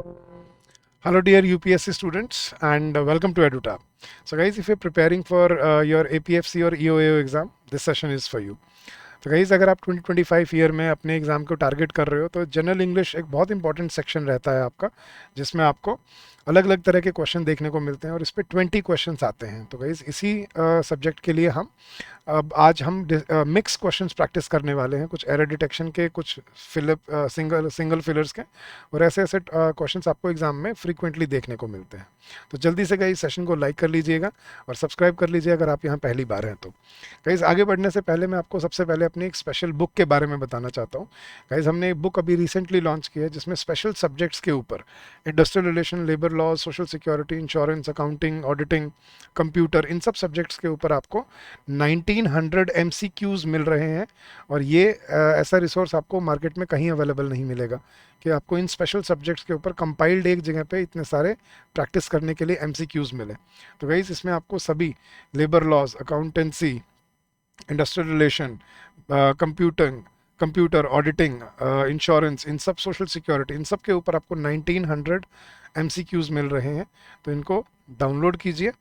Hello, dear UPSC students, and welcome to EduTab. So, guys, if you're preparing for your APFC or EOAO exam, this session is for you. तो guys अगर आप 2025 year में अपने exam को target कर रहे हो तो जनरल इंग्लिश एक बहुत इंपॉर्टेंट सेक्शन रहता है आपका, जिसमें आपको अलग अलग तरह के क्वेश्चन देखने को मिलते हैं और इस पे 20 क्वेश्चंस आते हैं। तो गाइज इसी सब्जेक्ट के लिए हम अब आज हम मिक्स क्वेश्चंस प्रैक्टिस करने वाले हैं, कुछ एरर डिटेक्शन के, कुछ सिंगल फिलर्स के, और ऐसे ऐसे क्वेश्चंस आपको एग्जाम में फ्रीक्वेंटली देखने को मिलते हैं। तो जल्दी से गाइज सेशन को लाइक कर लीजिएगा और सब्सक्राइब कर लीजिए अगर आप यहाँ पहली बार हैं तो। गाइज आगे बढ़ने से पहले मैं आपको सबसे पहले अपनी एक स्पेशल बुक के बारे में बताना चाहता हूँ। गाइज हमने एक बुक अभी रिसेंटली लॉन्च की है जिसमें स्पेशल सब्जेक्ट्स के ऊपर industrial relation, labour law, social security, insurance, accounting, auditing, computer, इन सब सब्जेक्ट्स के ऊपर आपको 1900 MCQs मिल रहे हैं। और ये ऐसा रिसोर्स आपको मार्केट में कहीं अवेलेबल नहीं मिलेगा कि आपको इन स्पेशल सब्जेक्ट्स के ऊपर कंपाइल्ड एक जगह पे इतने सारे प्रैक्टिस करने के लिए MCQs मिले। तो गाइज इसमें आपको सभी labour laws, accountancy, industrial relation, computing computer, auditing, insurance, इन सब, सोशल सिक्योरिटी, इन सब के ऊपर आपको 1900 MCQs मिल रहे हैं। तो इनको डाउनलोड कीजिए,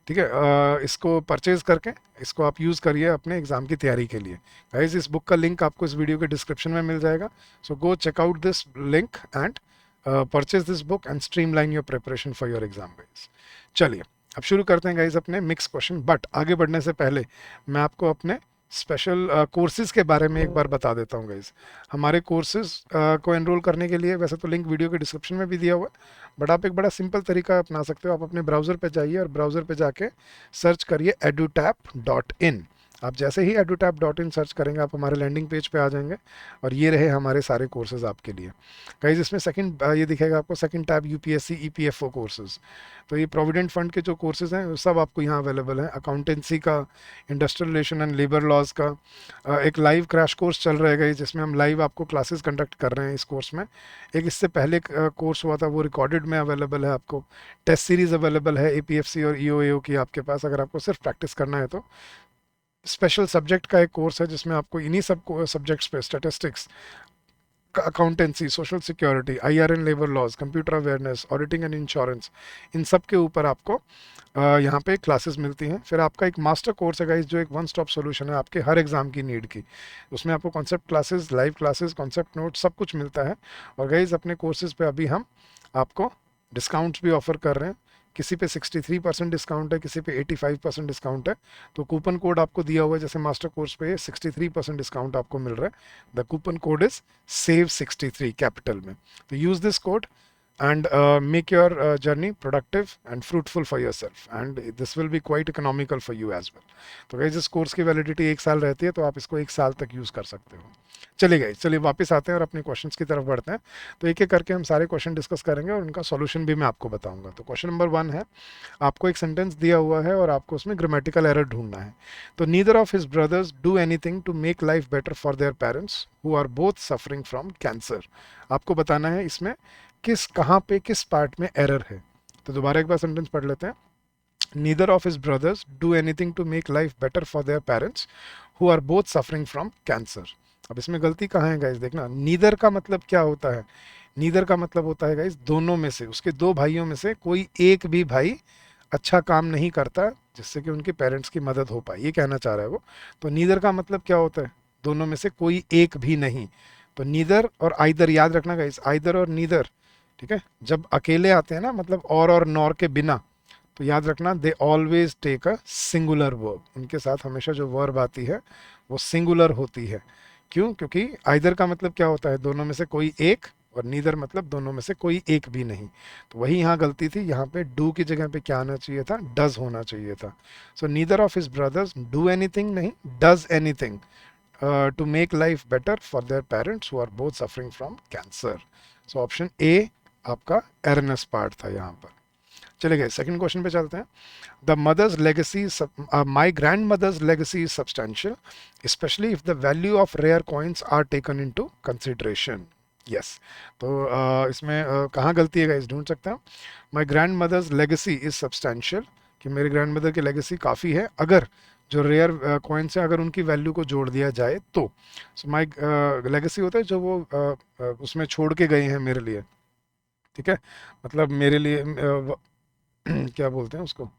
ठीक है। इसको परचेज करके इसको आप यूज़ करिए अपने एग्ज़ाम की तैयारी के लिए। गाइस इस बुक का लिंक आपको इस वीडियो के डिस्क्रिप्शन में मिल जाएगा। So go check out this link and purchase this book and streamline your preparation for your exam guys. चलिए अब शुरू करते हैं गाइस अपने मिक्स क्वेश्चन। बट आगे बढ़ने से पहले मैं आपको अपने स्पेशल कोर्सेज के बारे में एक बार बता देता हूँ गाइज। हमारे कोर्सेज को एनरोल करने के लिए वैसे तो लिंक वीडियो के डिस्क्रिप्शन में भी दिया हुआ है, बट आप एक बड़ा सिंपल तरीका अपना सकते हो। आप अपने ब्राउज़र पे जाइए और ब्राउज़र पे जाके सर्च करिए edutap.in। आप जैसे ही edutap.in सर्च करेंगे आप हमारे लैंडिंग पेज पे आ जाएंगे और ये रहे हमारे सारे कोर्सेज आपके लिए। गाइज इसमें सेकंड ये दिखेगा आपको second tab UPSC EPFO courses. तो ये प्रोविडेंट फंड के जो कोर्सेज हैं वो सब आपको यहाँ अवेलेबल हैं। अकाउंटेंसी का, industrial relation and labour laws का एक लाइव क्रैश कोर्स चल रहा है जिसमें हम लाइव आपको क्लासेस कंडक्ट कर रहे हैं इस कोर्स में। एक इससे पहले कोर्स हुआ था वो रिकॉर्डेड में अवेलेबल है आपको। टेस्ट सीरीज अवेलेबल है APFC और EOAO की आपके पास, अगर आपको सिर्फ प्रैक्टिस करना है तो। स्पेशल सब्जेक्ट का एक कोर्स है जिसमें आपको इन्हीं सब सब्जेक्ट्स पे, statistics, accountancy, social security, IRN, labour laws, computer awareness, auditing and insurance, इन सब के ऊपर आपको यहाँ पे क्लासेस मिलती हैं। फिर आपका एक मास्टर कोर्स है गाइस जो एक वन स्टॉप सॉल्यूशन है आपके हर एग्जाम की नीड की। उसमें आपको concept classes, live classes, concept note सब कुछ मिलता है। और गाइस अपने कोर्सेज पे अभी हम आपको डिस्काउंट्स भी ऑफर कर रहे हैं। किसी पे 63% डिस्काउंट है, किसी पे 85% डिस्काउंट है। तो कूपन कोड आपको दिया हुआ है, जैसे मास्टर कोर्स पे 63% डिस्काउंट आपको मिल रहा है। The coupon code is SAVE63 capital में। तो use this code and make your journey productive and fruitful for yourself, and this will be quite economical for you as well। तो guys इस course की validity 1 साल रहती है, तो आप इसको 1 साल तक यूज़ कर सकते हो। चलिए गाइस, चलिए वापस आते हैं और अपने क्वेश्चंस की तरफ बढ़ते हैं। तो एक एक करके हम सारे क्वेश्चन डिस्कस करेंगे और उनका सॉल्यूशन भी मैं आपको बताऊंगा। तो क्वेश्चन नंबर 1 है, आपको एक सेंटेंस दिया हुआ है और आपको उसमें ग्रामेटिकल एरर ढूंढना है। तो neither of his brothers do anything to make life better for their parents who are both suffering from cancer. आपको बताना है इसमें किस, कहाँ पे, किस पार्ट में एरर है। तो दोबारा एक बार सेंटेंस पढ़ लेते हैं। Neither of his brothers do anything to make life better for their parents who are both suffering from cancer. अब इसमें गलती कहाँ है गाइस, देखना। नीदर का मतलब क्या होता है? नीदर का मतलब होता है गाइस दोनों में से, उसके दो भाइयों में से कोई एक भी भाई अच्छा काम नहीं करता जिससे कि उनके पेरेंट्स की मदद हो पाए, ये कहना चाह रहा है वो। तो नीदर का मतलब क्या होता है? दोनों में से कोई एक भी नहीं। तो नीदर और आइदर याद रखना गाइस, आइदर और नीदर, ठीक है। जब अकेले आते हैं ना, मतलब और नॉर के बिना, तो याद रखना they always take a singular verb. इनके साथ हमेशा जो वर्ब आती है वो सिंगुलर होती है। क्यों? क्योंकि आइदर का मतलब क्या होता है? दोनों में से कोई एक, और नीदर मतलब दोनों में से कोई एक भी नहीं। तो वही यहाँ गलती थी, यहाँ पे डू की जगह पे क्या आना चाहिए था? डज होना चाहिए था। So neither of his brothers do anything, नहीं, does anything to make life better for their parents who are both suffering from cancer. So option A आपका एरनेस पार्ट था यहाँ पर। चले गए सेकंड क्वेश्चन पे चलते हैं। The mother's legacy, my grand mother's legacy is substantial specially if the value of rare coins are taken in to consideration. Yes. तो इसमें कहाँ गलती है गाइस, ढूंढ सकते हैं। My grand mother's legacy is substantial, कि मेरे ग्रैंड मदर की लेगेसी काफ़ी है अगर जो रेयर कॉइन्स हैं अगर उनकी वैल्यू को जोड़ दिया जाए तो। सो माई लेगेसी होता है जो वो उसमें छोड़ के गए हैं मेरे लिए, ठीक है, मतलब मेरे लिए क्या बोलते हैं उसको,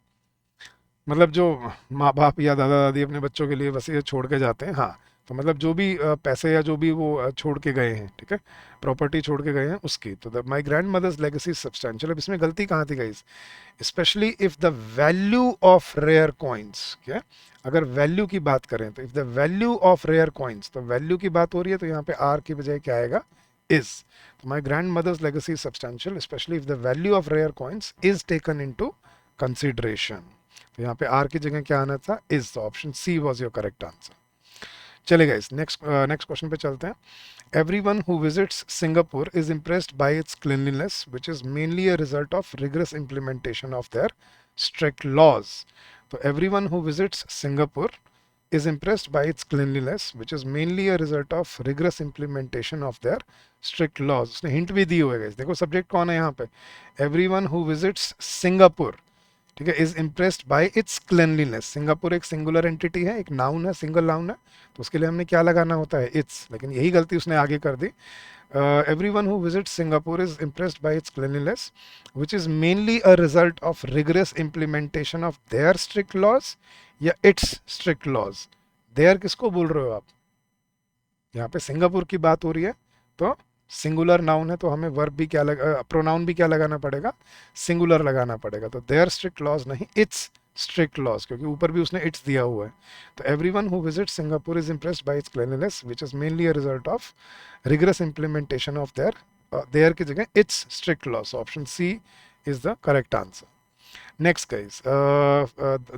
मतलब जो माँ बाप या दादा दादी अपने बच्चों के लिए बस ये छोड़ के जाते हैं, हाँ, तो मतलब जो भी पैसे या जो भी वो छोड़ के गए हैं, ठीक है, प्रॉपर्टी छोड़ के गए हैं उसकी, तो my grand mother's legacy substantial. अब इसमें गलती कहाँ थी guys, specially if the value of rare coins, क्या, अगर वैल्यू की बात करें तो if the value of rare coins, तो वैल्यू की बात हो रही है, तो यहाँ पे आर की बजाय क्या आएगा, इज। तो my grand mother's legacy substantial specially if the value of rare coins is taken in to consideration. तो यहाँ पे आर की जगह क्या आना था, इज। तो option C was your correct answer. चलेगा, इस नेक्स्ट क्वेश्चन पे चलते हैं। Everyone who visits Singapore is impressed by its cleanliness, which is mainly a result of rigorous implementation of their strict laws. So, everyone who visits Singapore is impressed by its cleanliness, which is mainly a result of rigorous implementation of their strict laws. उसने hint भी दी हुई है, देखो subject कौन है यहाँ पे, everyone who visits Singapore, ठीक है, is impressed by it's cleanliness. Singapore एक सिंगुलर एंटिटी है, एक नाउन है, सिंगल नाउन है, तो उसके लिए हमने क्या लगाना होता है, इट्स, लेकिन यही गलती उसने आगे कर दी। Everyone who visits Singapore is impressed by its cleanliness, which is mainly a result of rigorous implementation of their strict laws या its strict laws। देयर किसको बोल रहे हो आप, यहाँ पे सिंगापुर की बात हो रही है, तो सिंगुलर नाउन है, तो हमें वर्ब भी क्या प्रोनाउन भी क्या लगाना पड़ेगा, सिंगुलर लगाना पड़ेगा, तो देयर स्ट्रिक्ट लॉज नहीं, इट्स स्ट्रिक्ट लॉज, क्योंकि ऊपर भी उसने इट्स दिया हुआ है। तो everyone who visit Singapore is impressed by its cleanliness which is mainly a result of rigorous implementation of their की जगह its strict laws. Option C is the correct answer. Next, guys,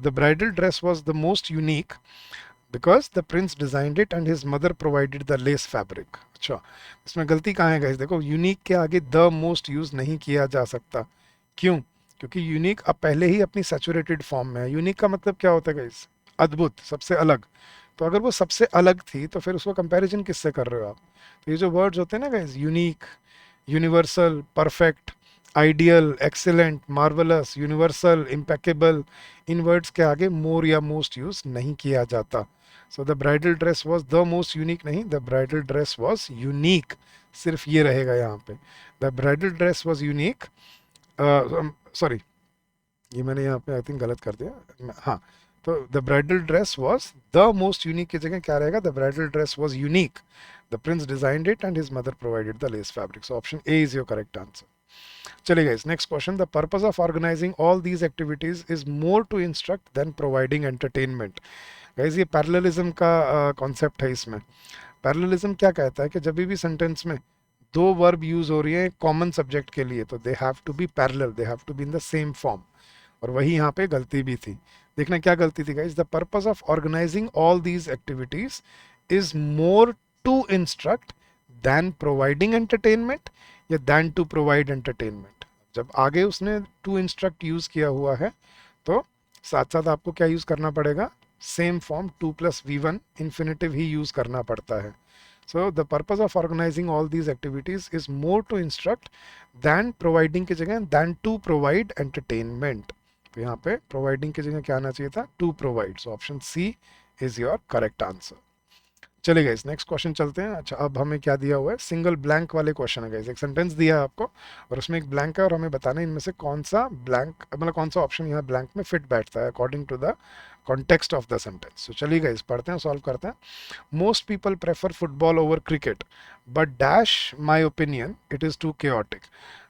the bridal dress was the most unique because the prince designed it and his mother provided the lace fabric। अच्छा, इसमें गलती कहाँ है guys, देखो unique के आगे the most use नहीं किया जा सकता, क्यों, क्योंकि यूनिक अब पहले ही अपनी सैचुरेटेड फॉर्म में है। यूनिक का मतलब क्या होता है गाइस, अद्भुत, सबसे अलग। तो अगर वो सबसे अलग थी तो फिर उसको कंपैरिजन किससे कर रहे हो आप। तो ये जो वर्ड्स होते हैं ना guys, unique, universal, perfect, ideal, excellent, marvellous, universal, impeccable, इन वर्ड्स के आगे मोर या मोस्ट यूज नहीं किया जाता। So the bridal dress was the most unique नहीं, the bridal dress was unique, सिर्फ ये रहेगा यहाँ पे, the bridal dress was unique. Sorry, ये मैंने यहाँ पे आई थिंक गलत कर दिया, हाँ, तो the bridal dress was the most unique की जगह क्या रहेगा, the bridal dress was unique, the prince designed it and his mother provided the lace fabric. So option A is your correct answer. चलिए guys, next question, the purpose of organizing all these activities is more to instruct then providing entertainment. Guys, ये parallelism का concept है। इसमें parallelism क्या कहता है कि जब भी सेंटेंस में दो वर्ब यूज हो रही है कॉमन सब्जेक्ट के लिए, तो they have to be parallel, they have to be in the same form. और वही यहाँ पे गलती भी थी। देखना क्या गलती थी guys, the purpose of organizing all these activities is more to instruct then providing entertainment या देन टू प्रोवाइड एंटरटेनमेंट। जब आगे उसने टू इंस्ट्रक्ट यूज किया हुआ है, तो साथ साथ आपको क्या यूज करना पड़ेगा, same form to plus V1 infinitive ही यूज करना पड़ता है। So the purpose of organizing all these activities is more to instruct than providing की जगह दैन टू प्रोवाइड एंटरटेनमेंट। तो यहाँ पे प्रोवाइडिंग की जगह क्या आना चाहिए था, to provide. So option C is your correct answer. चलिए गाइस, नेक्स्ट क्वेश्चन चलते हैं। अच्छा, अब हमें क्या दिया हुआ है, सिंगल ब्लैंक वाले क्वेश्चन है गाइस। एक सेंटेंस दिया है आपको और उसमें एक ब्लैंक है और हमें बताना है इनमें से कौन सा ब्लैंक, मतलब कौन सा ऑप्शन यहाँ ब्लैंक में फिट बैठता है according to the context of the sentence. तो चलिए गाइस, पढ़ते हैं, सॉल्व करते हैं। Most people prefer football over cricket, but dash my opinion it is too chaotic,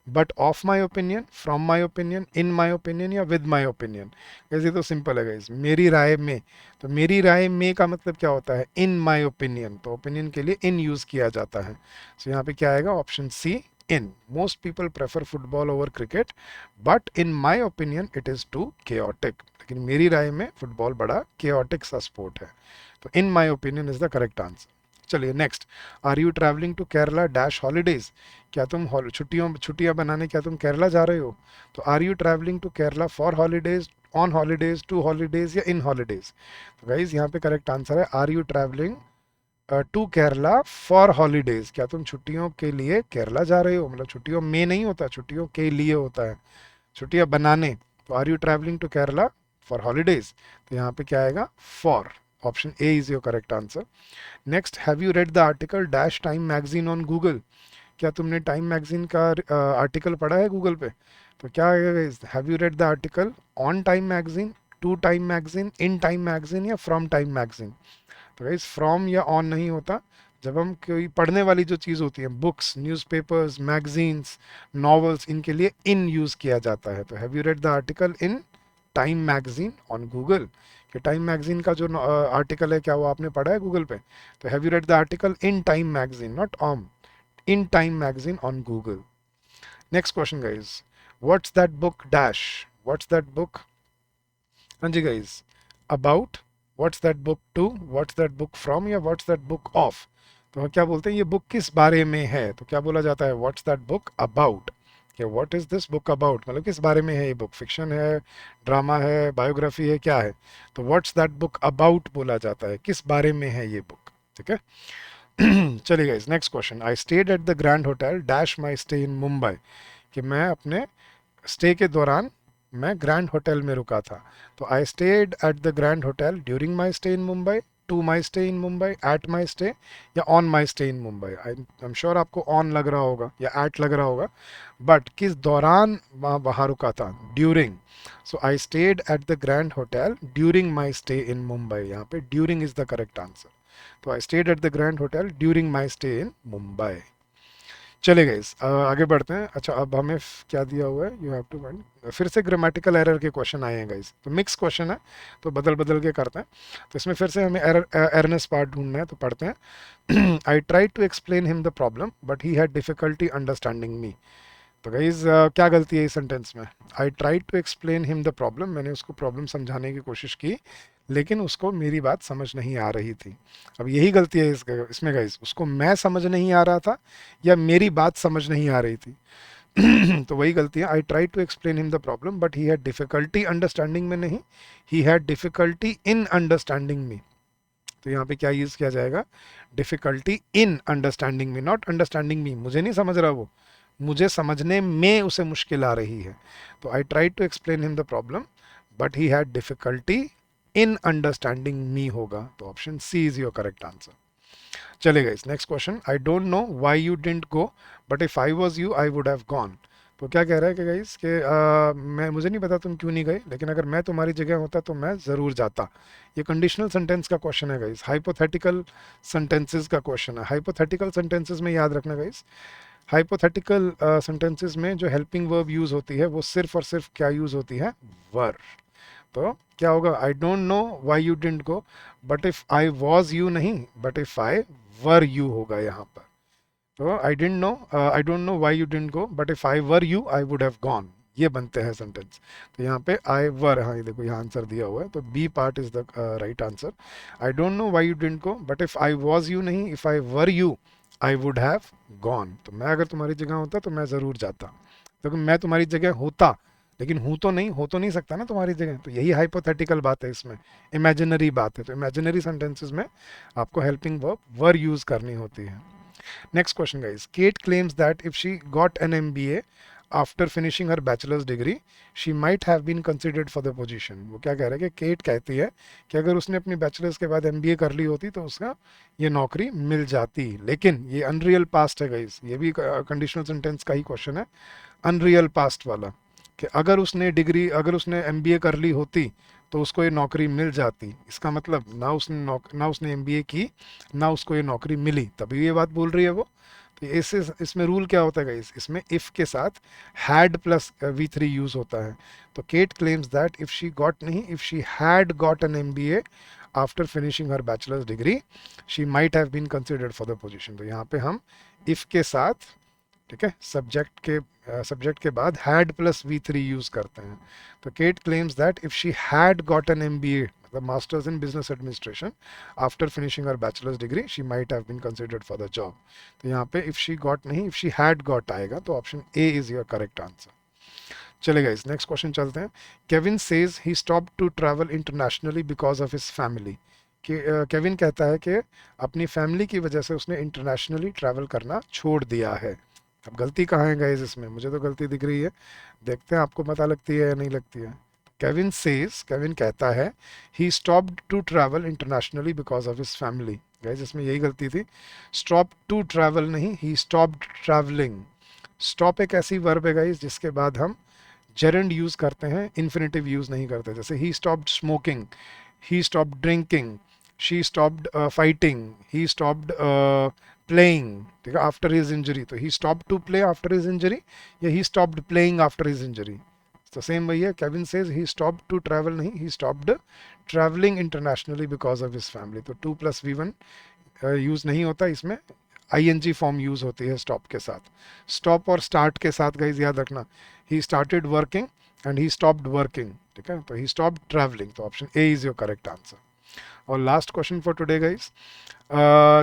but of my opinion, from my opinion, in my opinion या with my opinion. ये तो simple है गाइस, मेरी राय में, तो मेरी राय में का मतलब क्या होता है, इन माई ओपिनियन, तो ओपिनियन के लिए इन यूज किया जाता है। सो यहाँ पे क्या आएगा, option C, in. Most people prefer football over cricket, but in my opinion it is too chaotic, लेकिन मेरी राय में फुटबॉल बड़ा केओटिक सा स्पोर्ट है। तो in my opinion is the correct answer. चलिए next, are you travelling to Kerala dash holidays, क्या तुम छुट्टियां बनाने क्या तुम केरला जा रहे हो। तो are you travelling to Kerala for holidays, on holidays, to holidays या इन हॉलीडेज। तो गाइज यहाँ पे करेक्ट आंसर है, are you travelling to Kerala for holidays, क्या तुम छुट्टियों के लिए केरला जा रहे हो, मतलब छुट्टियों में नहीं होता, छुट्टियों के लिए होता है, छुट्टियां बनाने। तो are you travelling to Kerala for holidays, तो यहाँ पे क्या आएगा, for. Option A is your correct answer. Next, have you read the article dash Time magazine on Google, क्या तुमने टाइम मैगजीन का आर्टिकल पढ़ा है गूगल पे? तो क्या है, have you read the article on Time magazine, to Time magazine, in Time magazine या फ्रॉम टाइम मैगजीन? तो गाइस फ्रॉम या ऑन नहीं होता। जब हम कोई पढ़ने वाली जो चीज़ होती है, बुक्स, न्यूज़पेपर्स, मैगजीन्स, नॉवेल्स, इनके लिए इन यूज़ किया जाता है। तो have you read the article in Time magazine on Google? कि टाइम मैगजीन का जो आर्टिकल है, क्या वो आपने पढ़ा है गूगल पे? तो have you read the article in Time magazine, not on, in Time magazine on Google. Next question guys, what's that book dash, what's that book, हाँ जी guys, about, what's that book to, what's that book from या what's that book of? तो हम क्या बोलते हैं, ये book किस बारे में है? तो क्या बोला जाता है, व्हाट्स दैट बुक अबाउट, कि what is this book about, मतलब किस बारे में है ये बुक, फिक्शन है, ड्रामा है, बायोग्राफी है, क्या है? तो व्हाट्स दैट बुक अबाउट बोला जाता है, किस बारे में है ये बुक। ठीक है। चलिए guys, next question, I stayed at the Grand hotel dash my stay in Mumbai, कि मैं अपने स्टे के दौरान मैं ग्रैंड होटल में रुका था। तो I stayed at the Grand Hotel during my stay in Mumbai, to my stay in Mumbai, at my stay या on my stay in Mumbai? I am sure आपको ऑन लग रहा होगा या एट लग रहा होगा, बट किस दौरान वहाँ वहाँ रुका था, during. So I stayed at the Grand Hotel during my stay in Mumbai, यहाँ पे during is the correct answer. तो I stayed at the Grand Hotel during my stay in Mumbai. चले गए आगे बढ़ते हैं। अच्छा, अब हमें क्या दिया हुआ है, यू हैव टू फाइंड, फिर से ग्रामेटिकल एरर के क्वेश्चन आए हैं गाइस, तो मिक्स क्वेश्चन है, तो बदल बदल के करते हैं। तो इसमें फिर से हमें एरनेस पार्ट ढूंढना है, तो पढ़ते हैं। I try to explain him the problem but he had difficulty understanding me. तो गाइज क्या गलती है इस सेंटेंस में? I try to explain him the problem, मैंने उसको प्रॉब्लम समझाने की कोशिश की, लेकिन उसको मेरी बात समझ नहीं आ रही थी। अब यही गलती है इसमें गाइज, उसको मैं समझ नहीं आ रहा था या मेरी बात समझ नहीं आ रही थी। तो वही गलती है। I try to explain him the problem but he had difficulty understanding में नहीं, he had difficulty in understanding me. तो यहाँ पे क्या यूज किया जाएगा, difficulty in understanding me, not understanding me, मुझे नहीं समझ रहा वो, मुझे समझने में उसे मुश्किल आ रही है। तो I try to explain him the problem but he had difficulty in understanding me होगा। तो option C is your correct answer. चलेगा इस next question, I don't know why you didn't go but if I was you I would have gone. तो क्या कह रहा है कि गाइस कि मैं, मुझे नहीं पता तुम क्यों नहीं गए, लेकिन अगर मैं तुम्हारी जगह होता तो मैं ज़रूर जाता। ये कंडीशनल सेंटेंस का क्वेश्चन है गाइस, हाइपोथेटिकल सेंटेंसेस का क्वेश्चन है। हाइपोथेटिकल सेंटेंसेस में याद रखना गाइस, हाइपोथेटिकल सेंटेंसेस में जो हेल्पिंग वर्ब यूज़ होती है वो सिर्फ और सिर्फ क्या यूज़ होती है, वर। तो क्या होगा, I don't know why you didn't go but if I was you नहीं, but if I were you होगा यहाँ पर। तो I don't know why you didn't go but if I were you I would have gone, ये बनते हैं sentence. तो यहाँ पे आई वर, हाँ ये देखो यहाँ आंसर दिया हुआ है, तो B part is the right answer. I don't know why you didn't go but if I was you नहीं, if I were you I would have gone. तो मैं अगर तुम्हारी जगह होता तो मैं ज़रूर जाता, क्योंकि मैं तुम्हारी जगह होता, लेकिन हूँ तो नहीं, हो तो नहीं सकता ना तुम्हारी जगह। तो यही हाइपोथेटिकल बात है इसमें, इमेजिनरी बात है। तो इमेजिनरी सेंटेंसेस में आपको हेल्पिंग वर्ब वर यूज़ करनी होती है। Next question, guys. Kate claims that if she got an MBA after finishing her bachelor's degree, she might have been considered for the position. वो क्या कह रहा है कि केट कहती है कि अगर उसने अपनी बैचलर्स के बाद एमबीए कर ली होती तो उसका ये नौकरी मिल जाती, लेकिन ये अनरियल पास्ट है गाइस, ये भी कंडीशनल सेंटेंस का ही क्वेश्चन है, अनरियल पास्ट वाला, कि अगर उसने एमबीए कर ली होती तो उसको ये नौकरी मिल जाती। इसका मतलब ना उसने एमबीए की, ना उसको ये नौकरी मिली, तभी ये बात बोल रही है वो। तो इसमें रूल क्या होता है गाइस, इसमें इफ के साथ हैड प्लस V3 यूज होता है। तो Kate claims that if she got नहीं, if she had got an MBA after finishing her bachelor's degree she might have been considered for the position. तो यहाँ पे हम इफ के साथ, ठीक है, सब्जेक्ट के बाद हैड प्लस V3 यूज करते हैं। तो Kate claims that if she had got an MBA, मतलब master's in business administration, after finishing her bachelor's degree she might have been considered for the job. तो यहाँ पे if she got नहीं, if she had got आएगा, तो option A is your correct answer. चलेगा, इस next question चलते हैं। Kevin says he stop to travel internationally because of his family. कि केविन कहता है कि अपनी फैमिली की वजह से उसने इंटरनेशनली ट्रैवल करना छोड़ दिया है। अब गलती कहाँ है गाइस इसमें, मुझे तो गलती दिख रही है, देखते हैं आपको पता लगती है या नहीं लगती है। केविन कहता है he stopped to travel internationally because of his family. Guys इसमें यही गलती थी, स्टॉप टू ट्रैवल नहीं, ही स्टॉप्ड ट्रैवलिंग। स्टॉप एक ऐसी वर्ब है गाइस जिसके बाद हम जेरेंड यूज करते हैं, इन्फिनेटिव यूज नहीं करते। जैसे he stopped smoking, he stopped drinking, she stopped fighting, he stopped playing, ठीक है, आफ्टर हिज इंजरी। तो he stopped to play after his injury, या he stopped playing after his injury. तो सेम वही है, Kevin says he stopped to travel नहीं, he stopped travelling internationally because of his family. तो 2+V1 use नहीं होता इसमें, आईएनजी फॉर्म यूज होती है स्टॉप के साथ। स्टॉप और स्टार्ट के साथ गाइज याद रखना, he started working and he stopped working, ठीक है, तो ही स्टॉप्ड ट्रैवलिंग। तो option A is your correct answer. और last question for today guys,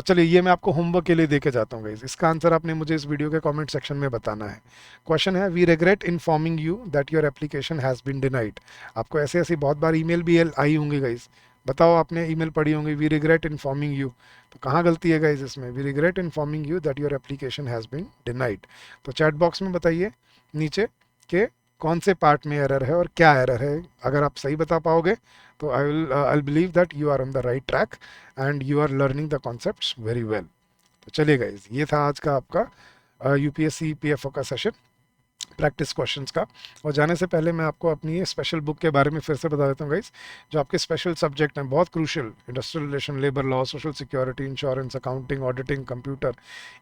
चलिए ये मैं आपको होमवर्क के लिए देके जाता हूँ गाइज, इसका आंसर आपने मुझे इस वीडियो के कमेंट सेक्शन में बताना है। क्वेश्चन है, we regret informing you that your application has been denied. आपको ऐसे ऐसी बहुत बार ईमेल भी आई होंगी गाइज, बताओ आपने ईमेल पढ़ी होंगी, वी रिग्रेट इन्फॉर्मिंग यू, तो कहाँ गलती है गाइज इसमें, we regret informing you that your application has been denied. तो चैट बॉक्स में बताइए नीचे के कौन से पार्ट में एरर है और क्या एरर है। अगर आप सही बता पाओगे तो I believe that you are on the right track and you are learning the concepts very well. तो चलिए गाइज, ये था आज का आपका यूपीएससी पीएफओ का सेशन, प्रैक्टिस क्वेश्चंस का। और जाने से पहले मैं आपको अपनी ये स्पेशल बुक के बारे में फिर से बता देता हूँ गाइस, जो आपके स्पेशल सब्जेक्ट हैं, बहुत crucial, industrial relation, labour law, social security, insurance, accounting, auditing, computer,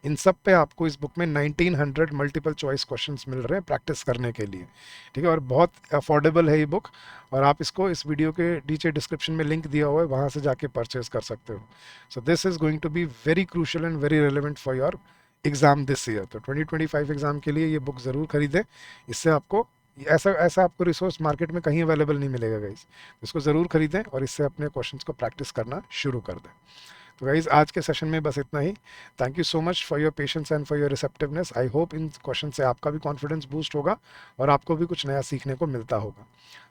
इन सब पे आपको इस बुक में 1900 मल्टीपल चॉइस क्वेश्चंस मिल रहे हैं प्रैक्टिस करने के लिए, ठीक है। और बहुत अफोर्डेबल है ये बुक, और आप इसको इस वीडियो के नीचे डिस्क्रिप्शन में लिंक दिया हुआ है, वहाँ से जाके परचेज कर सकते हो। So this is going to be very crucial and very relevant for your exam this year. तो 2025 एग्ज़ाम के लिए ये बुक ज़रूर खरीदें, इससे आपको ऐसा ऐसा आपको रिसोर्स मार्केट में कहीं अवेलेबल नहीं मिलेगा गाइज। इसको ज़रूर खरीदें और इससे अपने क्वेश्चंस को प्रैक्टिस करना शुरू कर दें। तो गाइज आज के सेशन में बस इतना ही। Thank you so much for your patience and for your receptiveness. I hope इन क्वेश्चन से आपका भी कॉन्फिडेंस बूस्ट होगा और आपको भी कुछ नया सीखने को मिलता होगा।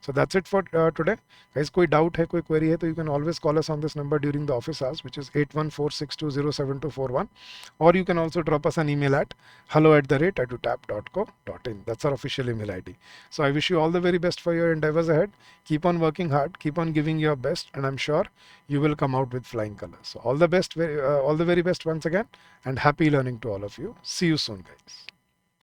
So that's it for today guys. कोई डाउट है, कोई क्वेरी है, तो you can always call us on this number during the office hours, which is 8146207241, or you can also drop us an email at hello@edutap.co.in. That's our official email ID. So I wish you all the very best for your endeavors ahead. Keep on working hard, keep on giving your best, and I'm sure you will come out with flying colors. So all the best, all the very best once again, and happy learning to all of you. See you soon, guys.